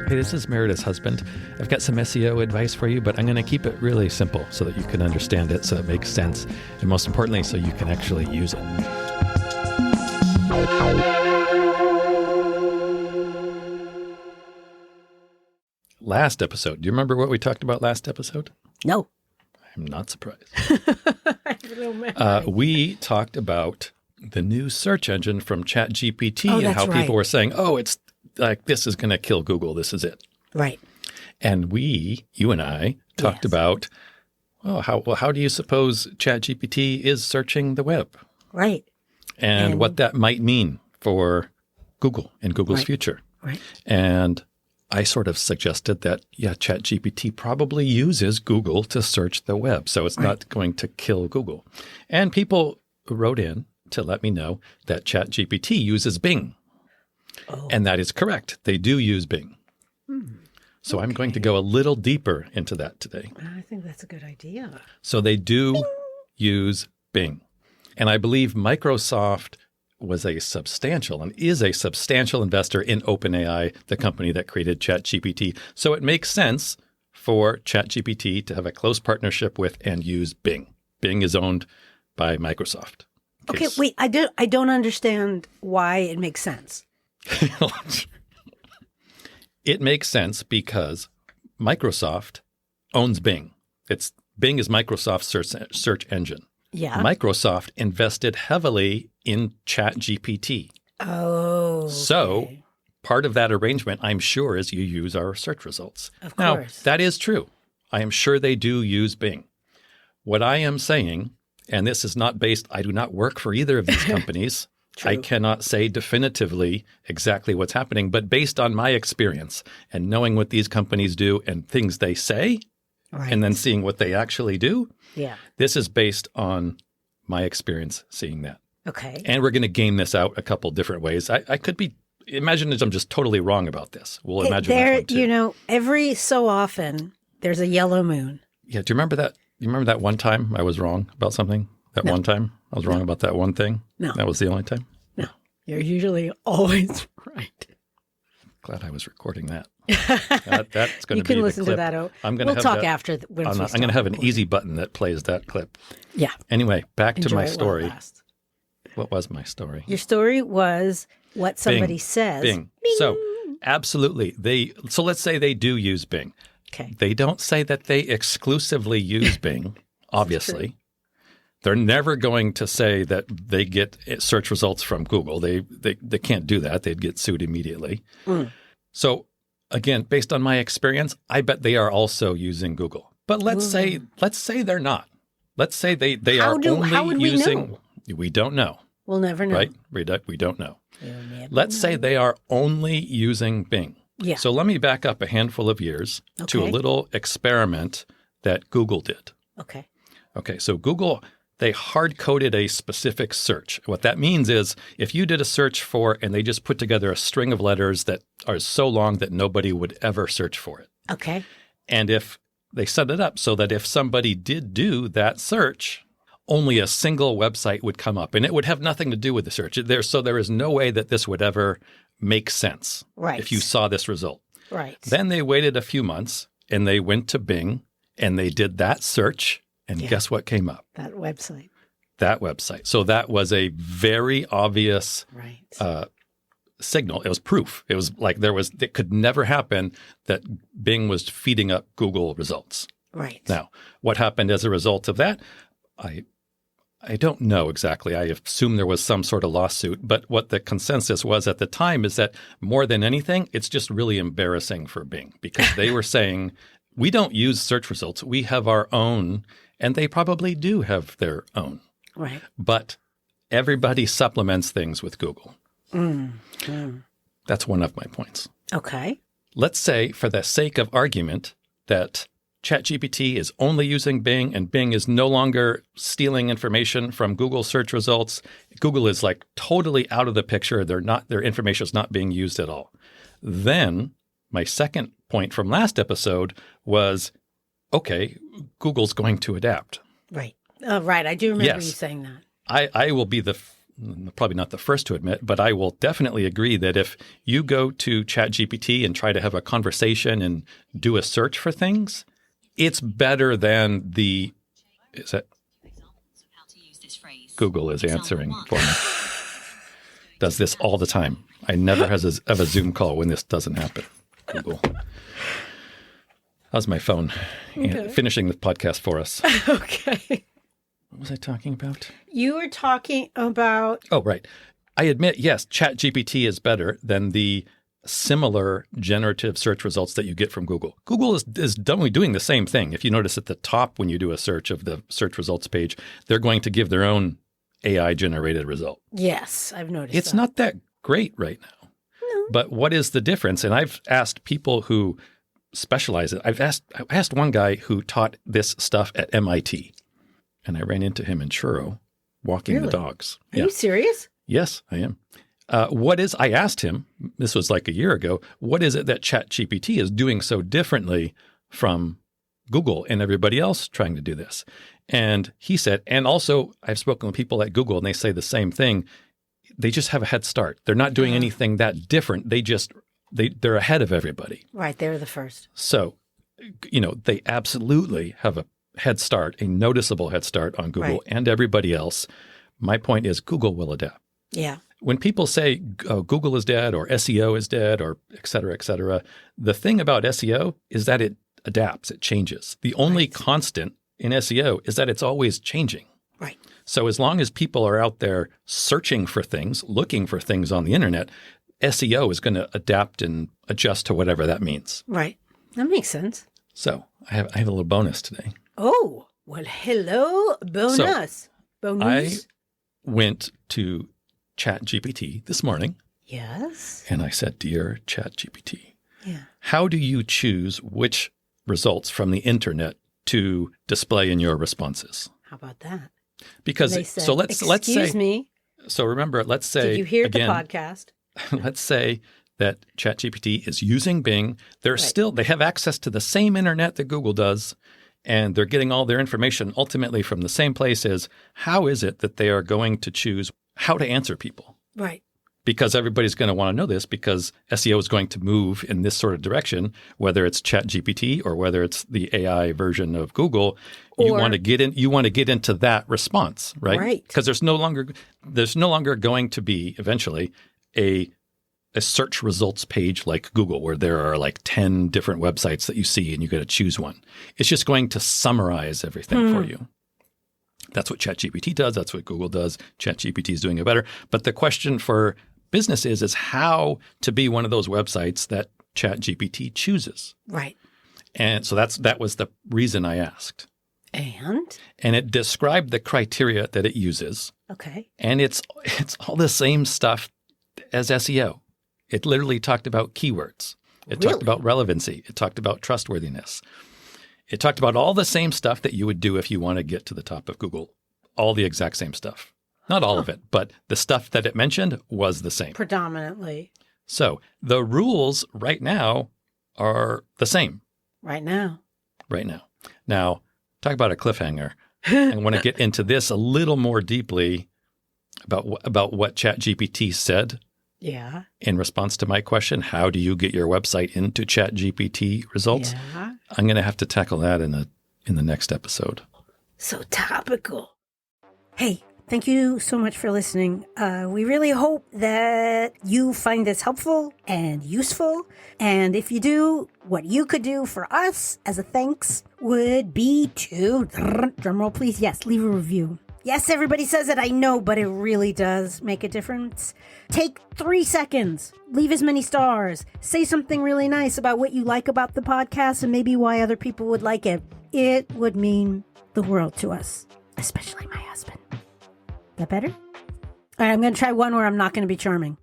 Hey, this is Meredith's husband. I've got some SEO advice for you, but I'm going to keep it really simple so that you can understand it, so it makes sense, and most importantly, so you can actually use it. Last episode. Do you remember what we talked about last episode? No. I'm not surprised. I have no memory. We talked about the new search engine from ChatGPT and how right. people were saying, oh, it's like, this is going to kill Google. This is it. Right. And you and I talked about, how do you suppose ChatGPT is searching the web? Right. And what that might mean for Google and Google's future. Right. And I sort of suggested that, ChatGPT probably uses Google to search the web. So it's not going to kill Google. And people wrote in to let me know that ChatGPT uses Bing. Oh. And that is correct. They do use Bing. So I'm going to go a little deeper into that today. I think that's a good idea. So they do use Bing. And I believe Microsoft was a substantial and is a substantial investor in OpenAI, the company that created ChatGPT. So it makes sense for ChatGPT to have a close partnership with and use Bing. Bing is owned by Microsoft. Okay, wait, I don't understand why it makes sense. It makes sense because Microsoft owns Bing. Bing is Microsoft's search engine. Yeah. Microsoft invested heavily in ChatGPT. Oh. Okay. So part of that arrangement, I'm sure, is you use our search results. Of course. Now, that is true. I am sure they do use Bing. What I am saying, and this is not based, I do not work for either of these companies. True. I cannot say definitively exactly what's happening, but based on my experience and knowing what these companies do and things they say, and then seeing what they actually do, this is based on my experience seeing that. Okay. And we're going to game this out a couple different ways. I could be, imagine that I'm just totally wrong about this. We'll imagine that one too. You know, every so often there's a yellow moon. Yeah. Do you remember that? You remember that one time I was wrong about something? No. One time I was wrong about that one thing? No. That was the only time? No. You're usually always right. Glad I was recording that. That's going to be the clip. You can listen to that. We'll talk after. I'm going to have an easy button that plays that clip. Yeah. Anyway, back to my story. Last. What was my story? Your story was what somebody Bing. says. Bing. So absolutely. So let's say they do use Bing. Okay. They don't say that they exclusively use Bing, obviously. They're never going to say that they get search results from Google. They can't do that. They'd get sued immediately. So again, based on my experience, I bet they are also using Google. But let's say they're not. Let's say they are only using. We don't know. We'll never know. Right? We don't know. Let's say they are only using Bing. Yeah. So let me back up a handful of years to a little experiment that Google did. Okay. Okay. So Google, they hard-coded a specific search. What that means is if you did a search for, and they just put together a string of letters that are so long that nobody would ever search for it. Okay. And if they set it up so that if somebody did do that search, only a single website would come up, and it would have nothing to do with the search. So there is no way that this would ever make sense if you saw this result. Right. Then they waited a few months, and they went to Bing, and they did that search, and guess what came up? That website. That website. So that was a very obvious signal. It was proof. It was like it could never happen that Bing was feeding up Google results. Right. Now, what happened as a result of that? I don't know exactly. I assume there was some sort of lawsuit, but what the consensus was at the time is that more than anything, it's just really embarrassing for Bing because they were saying, we don't use search results. We have our own, and they probably do have their own. Right. But everybody supplements things with Google. That's one of my points. Okay. Let's say, for the sake of argument, that ChatGPT is only using Bing and Bing is no longer stealing information from Google search results. Google is like totally out of the picture. Their information is not being used at all. Then my second point from last episode was, okay, Google's going to adapt. Right. Right. I do remember you saying that. I will be the probably not the first to admit, but I will definitely agree that if you go to ChatGPT and try to have a conversation and do a search for things, it's better than is that Google is answering for me. Does this all the time. I never have a Zoom call when this doesn't happen. Google. How's my phone? Okay. Finishing the podcast for us. Okay. What was I talking about? You were talking about... Oh, right. I admit, yes, ChatGPT is better than the similar generative search results that you get from Google. Google is doing the same thing. If you notice at the top when you do a search of the search results page, they're going to give their own AI-generated result. Yes, I've noticed It's that. not that great right now. No. But what is the difference? And I've asked people who specialize it. I asked one guy who taught this stuff at MIT. And I ran into him in Truro walking the dogs. Are you serious? Yes, I am. I asked him, this was like a year ago, what is it that ChatGPT is doing so differently from Google and everybody else trying to do this? And he said, and also I've spoken with people at Google and they say the same thing. They just have a head start. They're not doing anything that different. They're ahead of everybody. Right, they're the first. So, they absolutely have a head start, a noticeable head start on Google and everybody else. My point is Google will adapt. Yeah. When people say Google is dead or SEO is dead or et cetera, the thing about SEO is that it adapts, it changes. The only constant in SEO is that it's always changing. Right. So as long as people are out there searching for things, looking for things on the internet, SEO is going to adapt and adjust to whatever that means. Right. That makes sense. So I have a little bonus today. Oh, well, hello, bonus. Bonus. I went to ChatGPT this morning. Yes. And I said, Dear ChatGPT, Yeah. how do you choose which results from the internet to display in your responses? How about that? Because They said, let's say, excuse me, so remember, let's say, did you hear again, the podcast? let's say that ChatGPT is using Bing. They have access to the same internet that Google does, and they're getting all their information ultimately from the same places. How is it that they are going to choose how to answer people? Right. Because everybody's going to want to know this because SEO is going to move in this sort of direction, whether it's ChatGPT or whether it's the AI version of Google. You want to get into that response, right? Right. Because there's no longer going to be eventually a search results page like Google where there are like 10 different websites that you see and you got to choose one. It's just going to summarize everything for you. That's what ChatGPT does. That's what Google does. ChatGPT is doing it better. But the question for business is how to be one of those websites that ChatGPT chooses. Right. And so that was the reason I asked. And it described the criteria that it uses. okay. And it's all the same stuff as SEO. It literally talked about keywords. It talked about relevancy. It talked about trustworthiness. It talked about all the same stuff that you would do if you want to get to the top of Google. All the exact same stuff. Not all of it, but the stuff that it mentioned was the same. Predominantly. So the rules right now are the same. Right now. Now, talk about a cliffhanger. I want to get into this a little more deeply about what ChatGPT said. Yeah. In response to my question, how do you get your website into ChatGPT results? Yeah. I'm going to have to tackle that in the next episode. So topical. Hey, thank you so much for listening. We really hope that you find this helpful and useful. And if you do, what you could do for us as a thanks would be to, drumroll please, yes, leave a review. Yes, everybody says it, I know, but it really does make a difference. Take 3 seconds, leave as many stars, say something really nice about what you like about the podcast and maybe why other people would like it. It would mean the world to us, especially my husband. That better? All right, I'm going to try one where I'm not going to be charming.